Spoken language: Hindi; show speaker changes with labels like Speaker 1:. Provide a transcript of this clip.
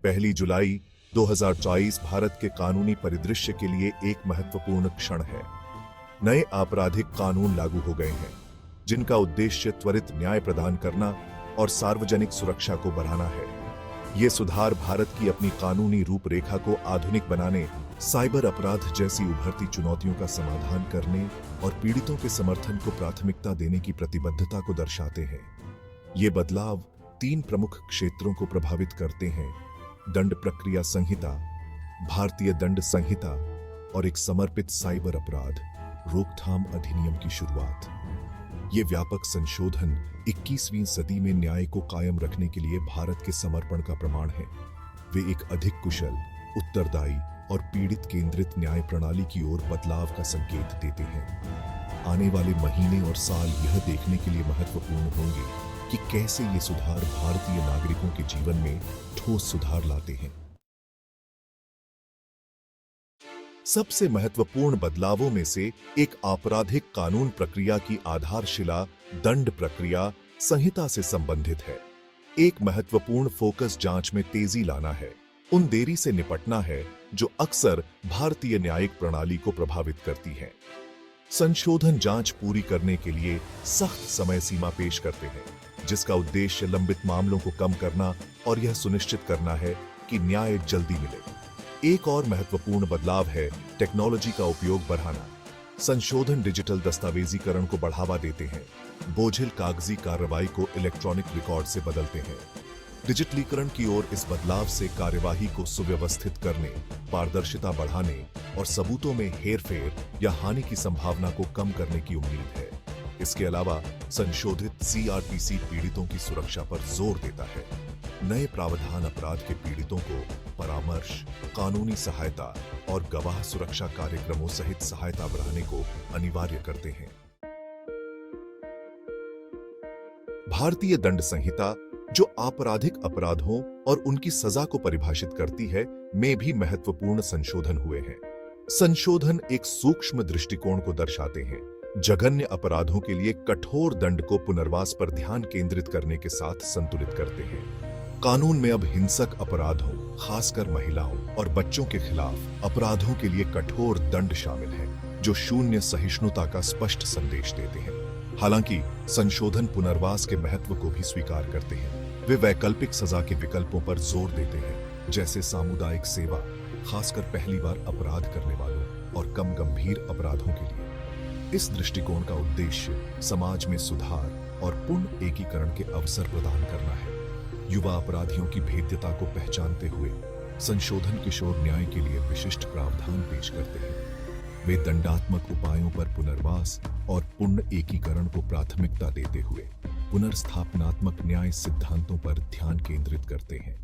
Speaker 1: पहली जुलाई 2024 भारत के कानूनी परिदृश्य के लिए एक महत्वपूर्ण क्षण है। नए आपराधिक कानून लागू हो गए हैं, जिनका उद्देश्य त्वरित न्याय प्रदान करना और सार्वजनिक सुरक्षा को बढ़ाना है। ये सुधार भारत की अपनी कानूनी रूपरेखा को आधुनिक बनाने, साइबर अपराध जैसी उभरती चुनौतियों का समाधान करने और पीड़ितों के समर्थन को प्राथमिकता देने की प्रतिबद्धता को दर्शाते हैं। ये बदलाव 3 प्रमुख क्षेत्रों को प्रभावित करते हैं: दंड प्रक्रिया संहिता, भारतीय दंड संहिता और एक समर्पित साइबर अपराध रोकथाम अधिनियम की शुरुआत। ये व्यापक संशोधन 21वीं सदी में न्याय को कायम रखने के लिए भारत के समर्पण का प्रमाण है। वे एक अधिक कुशल, उत्तरदायी और पीड़ित केंद्रित न्याय प्रणाली की ओर बदलाव का संकेत देते हैं। आने वाले महीने और साल यह देखने के लिए महत्वपूर्ण होंगे कि कैसे ये सुधार भारतीय नागरिकों के जीवन में ठोस सुधार लाते हैं। सबसे महत्वपूर्ण बदलावों में से एक आपराधिक कानून प्रक्रिया की आधारशिला दंड प्रक्रिया संहिता से संबंधित है। एक महत्वपूर्ण फोकस जांच में तेजी लाना है, उन देरी से निपटना है जो अक्सर भारतीय न्यायिक प्रणाली को प्रभावित करती है। संशोधन जांच पूरी करने के लिए सख्त समय सीमा पेश करते हैं, जिसका उद्देश्य लंबित मामलों को कम करना और यह सुनिश्चित करना है कि न्याय जल्दी मिले। एक और महत्वपूर्ण बदलाव है टेक्नोलॉजी का उपयोग बढ़ाना। संशोधन डिजिटल दस्तावेजीकरण को बढ़ावा देते हैं, बोझिल कागजी कार्रवाई को इलेक्ट्रॉनिक रिकॉर्ड से बदलते हैं। डिजिटलीकरण की ओर इस बदलाव से कार्यवाही को सुव्यवस्थित करने, पारदर्शिता बढ़ाने और सबूतों में हेरफेर या हानि की संभावना को कम करने की उम्मीद है। इसके अलावा संशोधित सीआरपीसी पीड़ितों की सुरक्षा पर जोर देता है। नए प्रावधान अपराध के पीड़ितों को परामर्श, कानूनी सहायता और गवाह सुरक्षा कार्यक्रमों सहित सहायता बढ़ाने को अनिवार्य करते हैं। भारतीय दंड संहिता, जो आपराधिक अपराधों और उनकी सजा को परिभाषित करती है, में भी महत्वपूर्ण संशोधन हुए हैं। संशोधन एक सूक्ष्म दृष्टिकोण को दर्शाते हैं, जघन्य अपराधों के लिए कठोर दंड को पुनर्वास पर ध्यान केंद्रित करने के साथ संतुलित करते हैं। कानून में अब हिंसक अपराधों, खासकर महिलाओं और बच्चों के खिलाफ अपराधों के लिए कठोर दंड शामिल है, जो शून्य सहिष्णुता का स्पष्ट संदेश देते हैं। हालांकि संशोधन पुनर्वास के महत्व को भी स्वीकार करते हैं। वे वैकल्पिक सजा के विकल्पों पर जोर देते हैं, जैसे सामुदायिक सेवा, खासकर पहली बार अपराध करने वालों और कम गंभीर अपराधों के लिए। इस दृष्टिकोण का उद्देश्य समाज में सुधार और पूर्ण एकीकरण के अवसर प्रदान करना है। युवा अपराधियों की भेद्यता को पहचानते हुए संशोधन किशोर न्याय के लिए विशिष्ट प्रावधान पेश करते हैं। वे दंडात्मक उपायों पर पुनर्वास और पूर्ण एकीकरण को प्राथमिकता देते हुए पुनर्स्थापनात्मक न्याय सिद्धांतों पर ध्यान केंद्रित करते हैं।